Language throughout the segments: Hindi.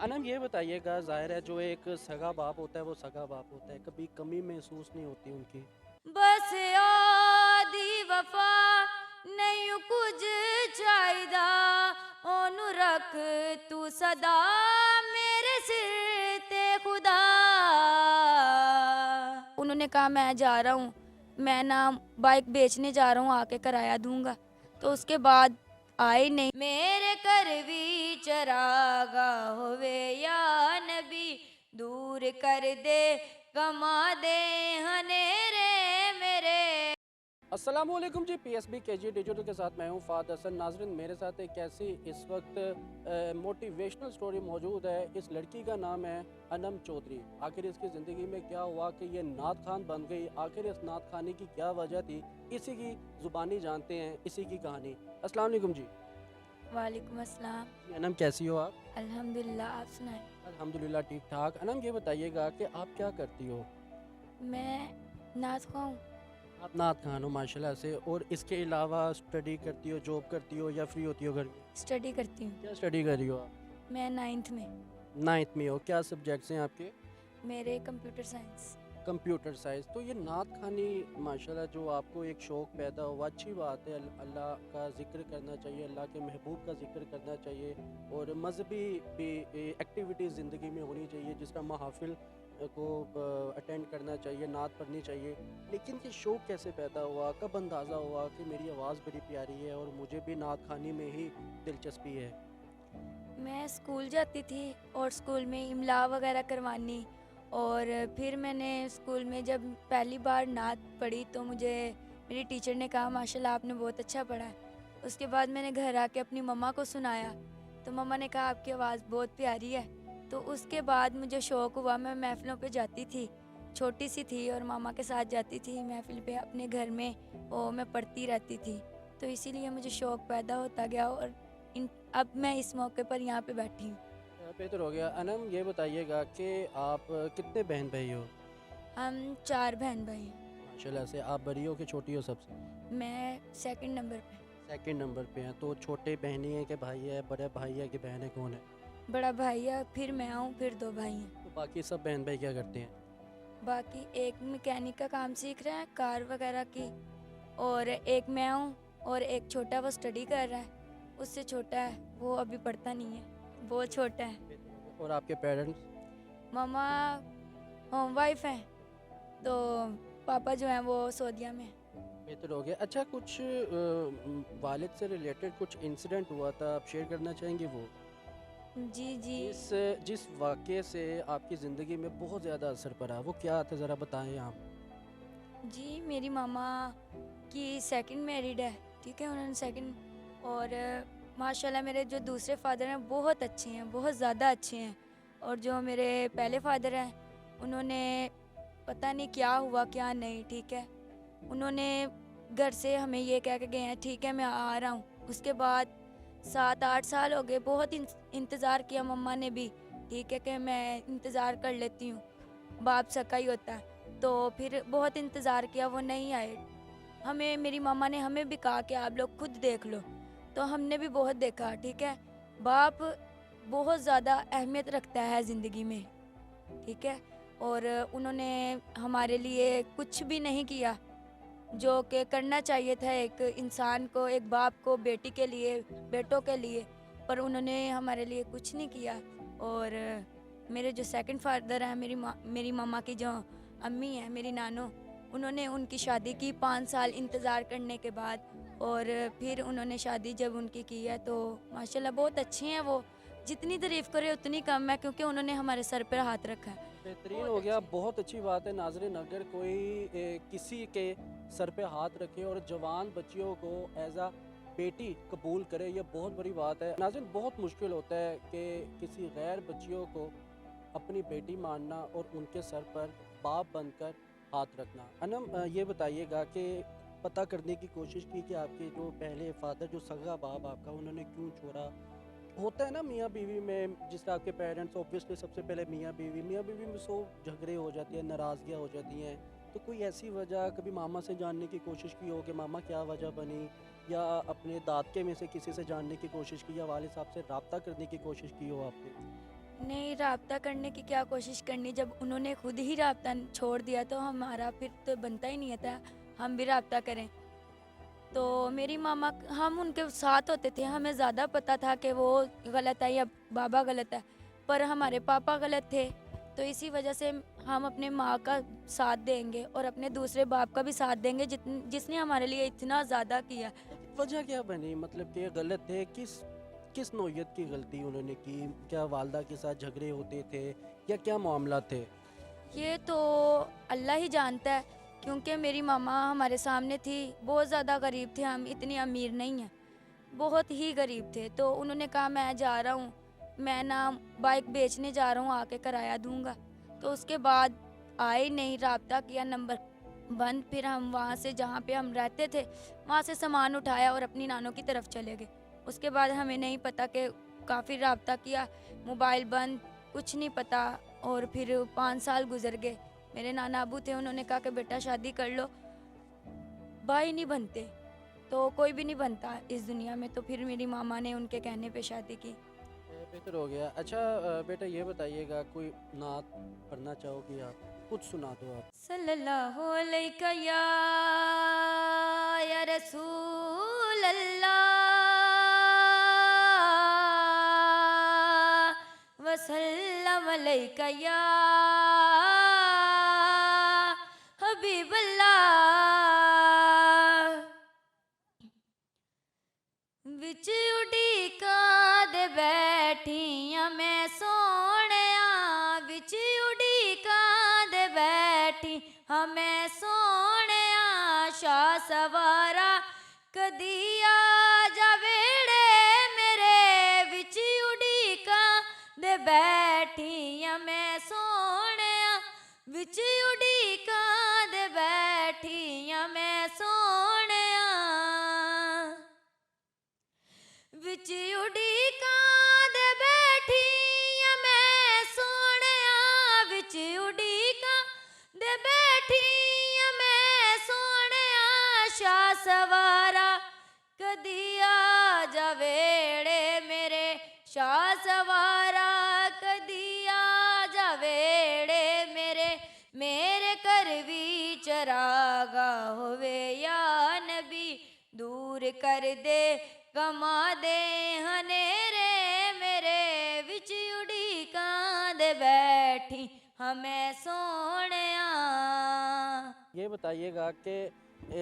अनम ये बताइएगा, ज़ाहिर है जो एक सगा बाप होता है वो सगा बाप होता है, कभी कमी महसूस नहीं होती उनकी? बस आदी वफा नहीं कुछ चाहिदा ओनू रख तू सदा मेरे सिर ते खुदा। उन्होंने कहा मैं जा रहा हूँ, मैं ना बाइक बेचने जा रहा हूँ, आके किराया दूंगा। तो उसके बाद आए नहीं। मेरे घर भी चरागा होवे या नबी, दूर कर दे कमा दे हनेरे मेरे। अस्सलामुअलैकुम जी, पीएसबी केजी डिजिटल के साथ मैं हूँ फ़ाद हसन। नाज़रीन, मेरे साथ एक ऐसी इस वक्त मोटिवेशनल स्टोरी मौजूद है। इस लड़की का नाम है अनम चौधरी। आखिर इसकी ज़िंदगी में क्या हुआ कि ये नात खान बन गई? आखिर इस नात खानी की क्या वजह थी? इसी की ज़ुबानी जानते हैं, इसी की कहानी। अस्सलाम वालेकुम जी। वालेकुम अस्सलाम। जी, अनम कैसी हो आप? अल्हम्दुलिल्लाह, आप सुनाएं। अल्हम्दुलिल्लाह ठीक ठाक। अनम ये बताइएगा कि आप क्या करती हो? मैं नाच खाऊं। आप नात खान हो माशाल्लाह से, और इसके अलावा स्टडी करती हो, जॉब करती हो या फ्री होती हो घर में? स्टडी करती हूँ। क्या स्टडी कर रही हो आप? मैं नाइन्थ में। नाइन्थ में हो। क्या सब्जेक्ट्स हैं आपके? मेरे कंप्यूटर साइंस। Computer science. तो ये नात खानी माशाल्लाह जो आपको एक शौक़ पैदा हुआ, अच्छी बात है। अल्लाह का ज़िक्र करना चाहिए, अल्लाह के महबूब का ज़िक्र करना चाहिए, और मज़हबी भी एक्टिविटीज़ ज़िंदगी में होनी चाहिए, जिस तरह महाफ़िल को अटेंड करना चाहिए, नात पढ़नी चाहिए। लेकिन ये शौक़ कैसे पैदा हुआ? कब अंदाज़ा हुआ कि मेरी आवाज़ बड़ी प्यारी है और मुझे भी नात खानी में ही दिलचस्पी है? मैं स्कूल जाती थी और स्कूल में इमला वगैरह करवानी। और फिर मैंने स्कूल में जब पहली बार नात पढ़ी तो मुझे मेरी टीचर ने कहा माशाल्लाह आपने बहुत अच्छा पढ़ा है। उसके बाद मैंने घर आके अपनी मम्मा को सुनाया, तो मम्मा ने कहा आपकी आवाज़ बहुत प्यारी है। तो उसके बाद मुझे शौक़ हुआ, मैं महफ़िलों पे जाती थी, छोटी सी थी और मामा के साथ जाती थी महफ़िल पे अपने घर में, और मैं पढ़ती रहती थी। तो इसीलिए मुझे शौक़ पैदा होता गया और अब मैं इस मौके पर यहाँ पे बैठी हूँ। बेहतर हो गया। अनम ये बताइएगा कि आप कितने बहन भाई हो? हम 4 बहन-भाई हैं। माशाल्लाह से, आप बड़ी हो कि छोटी हो सबसे? मैं सेकंड नंबर पे। सेकंड नंबर पे हैं। तो छोटे बहनी है कि भाई है, बड़ा भाई है कि बहन है, कौन है? बड़ा भाई है, फिर मैं हूँ, फिर 2 भाई हैं। तो बाकी सब बहन भाई क्या करते हैं? बाकी एक मैकेनिक का काम सीख रहा है, कार वगैरह की, और एक मैं हूँ, और एक छोटा वो स्टडी कर रहा है। उससे छोटा है, वो अभी पढ़ता नहीं है, बहुत छोटा है। और आपके पेरेंट्स? मम्मा होम वाइफ़ हैं, तो पापा जो हैं वो सऊदीया में हैं। बेहतर हो गया। अच्छा, कुछ वालिद से रिलेटेड कुछ इंसिडेंट हुआ था, आप शेयर करना चाहेंगे वो? जी, जी। जिस जिस वाक़ये से आपकी ज़िंदगी में बहुत ज़्यादा असर पड़ा, वो क्या था, ज़रा बताएँ आप? जी, मेरी मामा की सेकंड मैरिड है, ठीक है? उन्होंने सेकंड, और माशाल्लाह मेरे जो दूसरे फ़ादर हैं बहुत अच्छे हैं, बहुत ज़्यादा अच्छे हैं। और जो मेरे पहले फ़ादर हैं, उन्होंने पता नहीं क्या हुआ क्या नहीं, ठीक है? उन्होंने घर से हमें ये कह के गए हैं ठीक है मैं आ रहा हूँ। उसके बाद 7-8 साल हो गए, बहुत इंतज़ार किया मम्मा ने भी, ठीक है कि मैं इंतज़ार कर लेती हूँ, बाप सका ही होता है। तो फिर बहुत इंतज़ार किया, वो नहीं आए। हमें मेरी मम्मा ने हमें भी कहा कि आप लोग खुद देख लो, तो हमने भी बहुत देखा, ठीक है। बाप बहुत ज़्यादा अहमियत रखता है ज़िंदगी में, ठीक है। और उन्होंने हमारे लिए कुछ भी नहीं किया जो कि करना चाहिए था एक इंसान को, एक बाप को बेटी के लिए, बेटों के लिए, पर उन्होंने हमारे लिए कुछ नहीं किया। और मेरे जो सेकंड फादर हैं, मेरी मम्मा की जो अम्मी हैं, मेरी नानो, उन्होंने उनकी शादी की 5 साल इंतज़ार करने के बाद, और फिर उन्होंने शादी जब उनकी की है तो माशाल्लाह बहुत अच्छी हैं वो। जितनी तारीफ़ करें उतनी कम है, क्योंकि उन्होंने हमारे सर पर हाथ रखा है। बेहतरीन बहुत हो गया, अच्छे हैं। बहुत अच्छी बात है। नाज़रीन, अगर कोई किसी के सर पे हाथ रखे और जवान बच्चियों को एज़ अ बेटी कबूल करे, ये बहुत बड़ी बात है। नाज़रीन, बहुत मुश्किल होता है कि किसी गैर बच्चियों को अपनी बेटी मानना और उनके सर पर बाप बनकर हाथ रखना। अनम ये बताइएगा कि पता करने की कोशिश की कि आपके जो पहले फ़ादर, जो सगा बाप आपका, उन्होंने क्यों छोड़ा? होता है ना मियाँ बीवी में, जिस तरह आपके पेरेंट्स, ऑब्वियसली सबसे पहले मियाँ बीवी में 100 झगड़े हो जाती हैं, नाराज़गियाँ हो जाती हैं। तो कोई ऐसी वजह कभी मामा से जानने की कोशिश की हो कि मामा क्या वजह बनी, या अपने दादके में से किसी से जानने की कोशिश की, या वालिद साहब से रब्ता करने की कोशिश की हो आपने? नहीं, राब्ता करने की क्या कोशिश करनी, जब उन्होंने खुद ही राब्ता छोड़ दिया तो हमारा फिर तो बनता ही नहीं था हम भी राब्ता करें। तो मेरी मामा, हम उनके साथ होते थे, हमें ज़्यादा पता था कि वो गलत है या बाबा गलत है, पर हमारे पापा गलत थे। तो इसी वजह से हम अपने माँ का साथ देंगे और अपने दूसरे बाप का भी साथ देंगे जिसने हमारे लिए इतना ज़्यादा किया। वजह क्या बनी, मतलब कि ये गलत थे, किस किस नौयत की गलती उन्होंने की? क्या वालदा के साथ झगड़े होते थे या क्या मामला थे? ये तो अल्लाह ही जानता है, क्योंकि मेरी मामा हमारे सामने थी, बहुत ज़्यादा गरीब थे, हम इतनी अमीर नहीं हैं, बहुत ही गरीब थे। तो उन्होंने कहा मैं जा रहा हूँ, मैं ना बाइक बेचने जा रहा हूँ, आके किराया दूंगा। तो उसके बाद आए नहीं, राब्ता किया, नंबर बंद। फिर हम वहाँ से, जहाँ पे हम रहते थे, वहाँ से सामान उठाया और अपनी नानों की तरफ चले गए। उसके बाद हमें नहीं पता कि काफ़ी राब्ता किया, मोबाइल बंद, कुछ नहीं पता। और फिर 5 साल गुजर गए। मेरे नाना अबू थे, उन्होंने कहा कि बेटा शादी कर लो, भाई नहीं बनते, तो कोई भी नहीं बनता इस दुनिया में। तो फिर मेरी मामा ने उनके कहने पे शादी की। बेहतर हो गया। अच्छा बेटा ये बताइएगा, कोई नात पढ़ना चाहोगी आप? कुछ सुना दो आप। सल्लल्लाहु अलैका या रसूल अल्लाह, वसल्लम अलैका या हबीब अल्लाह। विच उड़ीका दे बैठियां मैं सोहणिया, विच उड़ीका दे बैठी हाँ मैं सोहणिया, शाह सवारा कदी आ जावेड़े मेरे, विच उड़ीका दे बैठियां मैं सोहणिया, विच उड़ीका दे बैठियां मैं सोहणिया, विच उड़ीकां दे बैठियां मैं सोहणिया, विच उड़ीकां दे बैठियां मैं सोहणिया, शाह सवारा कदी आ जावेड़े मेरे, शाह सवारा कदी आ जावेड़े मेरे, मेरे घर भी चरागा होवे या नबी, दूर कर दे कमा दे हनेरे मेरे, विच उड़ीकां दे बैठी हमें सोहणिया। ये बताइएगा कि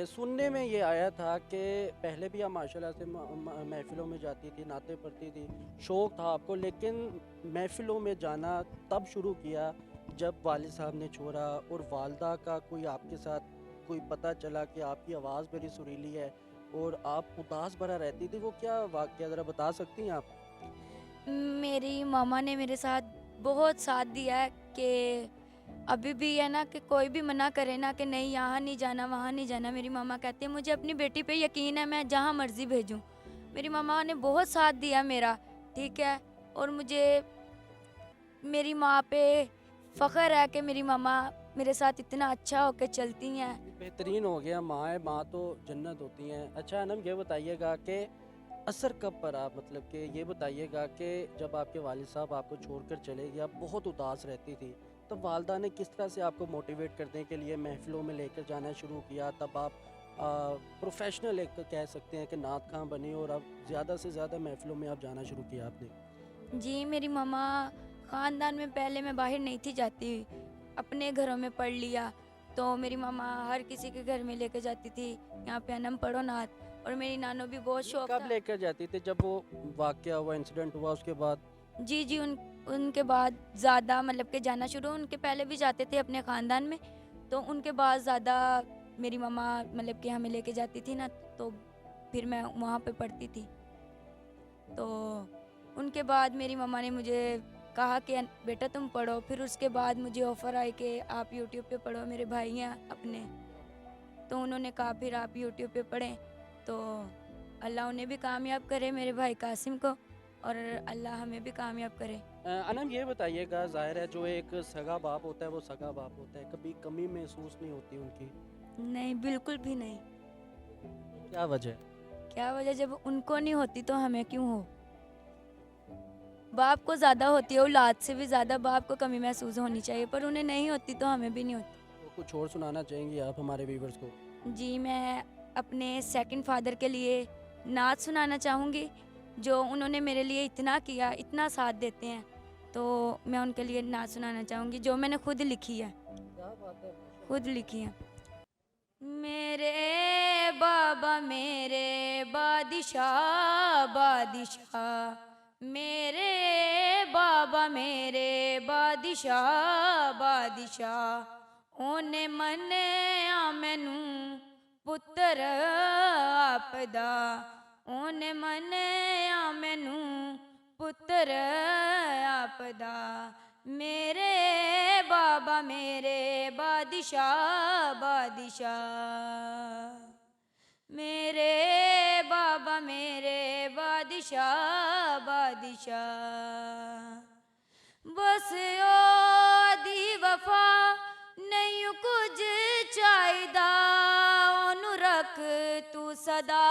सुनने में ये आया था कि पहले भी आप माशाल्लाह से महफ़िलों में जाती थी, नाते पढ़ती थी, शौक़ था आपको, लेकिन महफ़िलों में जाना तब शुरू किया जब वालिद साहब ने छोड़ा और वालदा का कोई आपके साथ कोई पता चला कि आपकी आवाज़ बड़ी सुरीली है और आप उदास भरा रहती थी, वो क्या वाक़या ज़रा बता सकती हैं आप? मेरी मामा ने मेरे साथ बहुत साथ दिया है कि अभी भी है ना, कि कोई भी मना करे ना कि नहीं यहाँ नहीं जाना, वहाँ नहीं जाना, मेरी मामा कहती है मुझे अपनी बेटी पे यकीन है, मैं जहाँ मर्जी भेजूँ। मेरी मामा ने बहुत साथ दिया मेरा, ठीक है। और मुझे मेरी माँ पे फ़ख्र है कि मेरी मामा मेरे साथ इतना अच्छा होकर चलती हैं। बेहतरीन हो गया, माँ है, माँ तो जन्नत होती हैं। अच्छा अनम ये बताइएगा कि असर कब पड़ा, मतलब कि ये बताइएगा कि जब आपके वालिद साहब आपको छोड़कर चले गए, आप बहुत उदास रहती थी, तब वालदा ने किस तरह से आपको मोटिवेट करने के लिए महफ़िलों में लेकर जाना शुरू किया? तब आप प्रोफेशनल एक कह सकते हैं कि नात खां बनी और अब ज़्यादा से ज़्यादा महफ़िलों में आप जाना शुरू किया आपने। जी, मेरी मम्मा ख़ानदान में पहले मैं बाहर नहीं थी जाती, अपने घरों में पढ़ लिया। तो मेरी मम्मा हर किसी के घर में लेके जाती थी, यहाँ पे अनम पढ़ो नात। और मेरी नानो भी बहुत ये शौक कब था। लेकर जाती थी, जब वो वाक़या हुआ, इंसिडेंट हुआ उसके बाद? जी, जी, उनके बाद ज़्यादा मतलब कि जाना शुरू, उनके पहले भी जाते थे अपने ख़ानदान में, तो उनके बाद ज़्यादा मेरी मम्मा मतलब कि हमें लेके जाती थी ना, तो फिर मैं वहाँ पे पढ़ती थी। तो उनके बाद मेरी मम्मा ने मुझे कहा कि बेटा तुम पढ़ो, फिर उसके बाद मुझे ऑफ़र आई कि आप यूट्यूब पे पढ़ो, मेरे भाई हैं अपने, तो उन्होंने कहा फिर आप यूट्यूब पे पढ़ें। तो अल्लाह उन्हें भी कामयाब करे, मेरे भाई कासिम को, और अल्लाह हमें भी कामयाब करे। अनम ये बताइएगा, ज़ाहिर है जो एक सगा बाप होता है वो सगा बाप होता है, कभी कमी महसूस नहीं होती उनकी? नहीं, बिल्कुल भी नहीं। क्या वजह है? क्या वजह, जब उनको नहीं होती तो हमें क्यों हो? बाप को ज़्यादा होती है, औलाद से भी ज़्यादा बाप को कमी महसूस होनी चाहिए, पर उन्हें नहीं होती तो हमें भी नहीं होती। तो कुछ और सुनाना चाहेंगी आप हमारे व्यूवर्स को? जी, मैं अपने सेकंड फादर के लिए नात सुनाना चाहूँगी, जो उन्होंने मेरे लिए इतना किया, इतना साथ देते हैं। तो मैं उनके लिए नात सुनाना चाहूँगी, जो मैंने खुद लिखी है, क्या बात है, माशाल्लाह। खुद लिखी है। मेरे बाबा मेरे बादशाह बादशाह, मेरे बाबा मेरे बादशाह बादशाह, ओने मन्निया मैनू पुत्तर आपदा, ओने मन्निया मैनू पुत्तर आपदा, मेरे बाबा मेरे बादशाह बादशाह, मेरे बाबा मेरे बादशाह बादशाह, बस ओदी वफा नहीं कुछ चाहिदा, ओनू रख तू सदा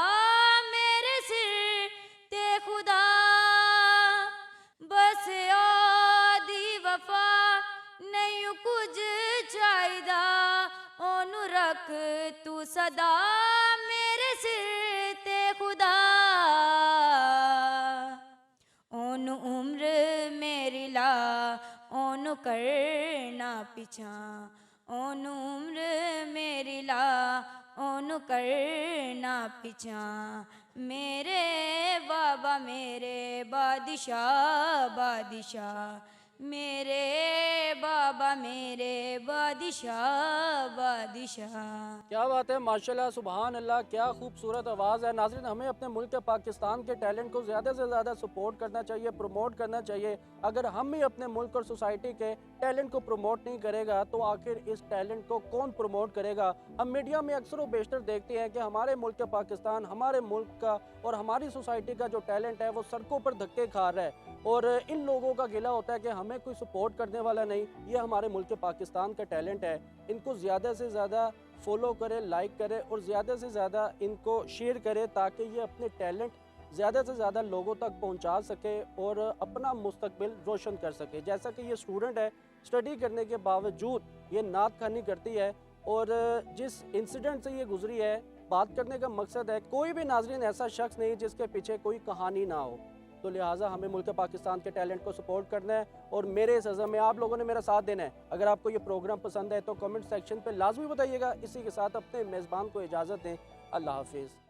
मेरे सिर ते खुदा, बस ओदी वफा नहीं कुछ चाहिदा, ओनू रख तू सदा मेरे सिर ते खुदा, ओनू उम्र मेरी ला ओनू करना पिछा, ओनू उम्र मेरी ला ओनू करना पिछा, मेरे बाबा मेरे बादशाह बादशाह, मेरे बाबा मेरे बादशाह बादशाह। क्या बात है, माशाल्लाह, सुभान अल्लाह, क्या खूबसूरत आवाज़ है। नाज़रीन, हमें अपने मुल्क पाकिस्तान के टैलेंट को ज़्यादा से ज़्यादा सपोर्ट करना चाहिए, प्रमोट करना चाहिए। अगर हम ही अपने मुल्क और सोसाइटी के टैलेंट को प्रमोट नहीं करेगा तो आखिर इस टैलेंट को कौन प्रमोट करेगा? हम मीडिया में अक्सर व बेशतर देखते हैं कि हमारे मुल्क पाकिस्तान, हमारे मुल्क का और हमारी सोसाइटी का जो टैलेंट है वो सड़कों पर धक्के खा रहा है, और इन लोगों का गिला होता है कि हमें कोई सपोर्ट करने वाला नहीं। ये हमारे मुल्क पाकिस्तान का टैलेंट है, इनको ज़्यादा से ज़्यादा फॉलो करें, लाइक करें और ज़्यादा से ज़्यादा इनको शेयर करें, ताकि ये अपने टैलेंट ज़्यादा से ज़्यादा लोगों तक पहुंचा सके और अपना मुस्तकबिल रोशन कर सके। जैसा कि ये स्टूडेंट है, स्टडी करने के बावजूद ये नात खानी करती है, और जिस इंसिडेंट से ये गुजरी है, बात करने का मकसद है कोई भी नाज़रीन ऐसा शख्स नहीं जिसके पीछे कोई कहानी ना हो। तो लिहाजा हमें मुल्क पाकिस्तान के टैलेंट को सपोर्ट करना है, और मेरे इस अज़म में आप लोगों ने मेरा साथ देना है। अगर आपको ये प्रोग्राम पसंद है तो कमेंट सेक्शन पे लाजमी बताइएगा। इसी के साथ अपने मेज़बान को इजाज़त दें। अल्लाह हाफिज़।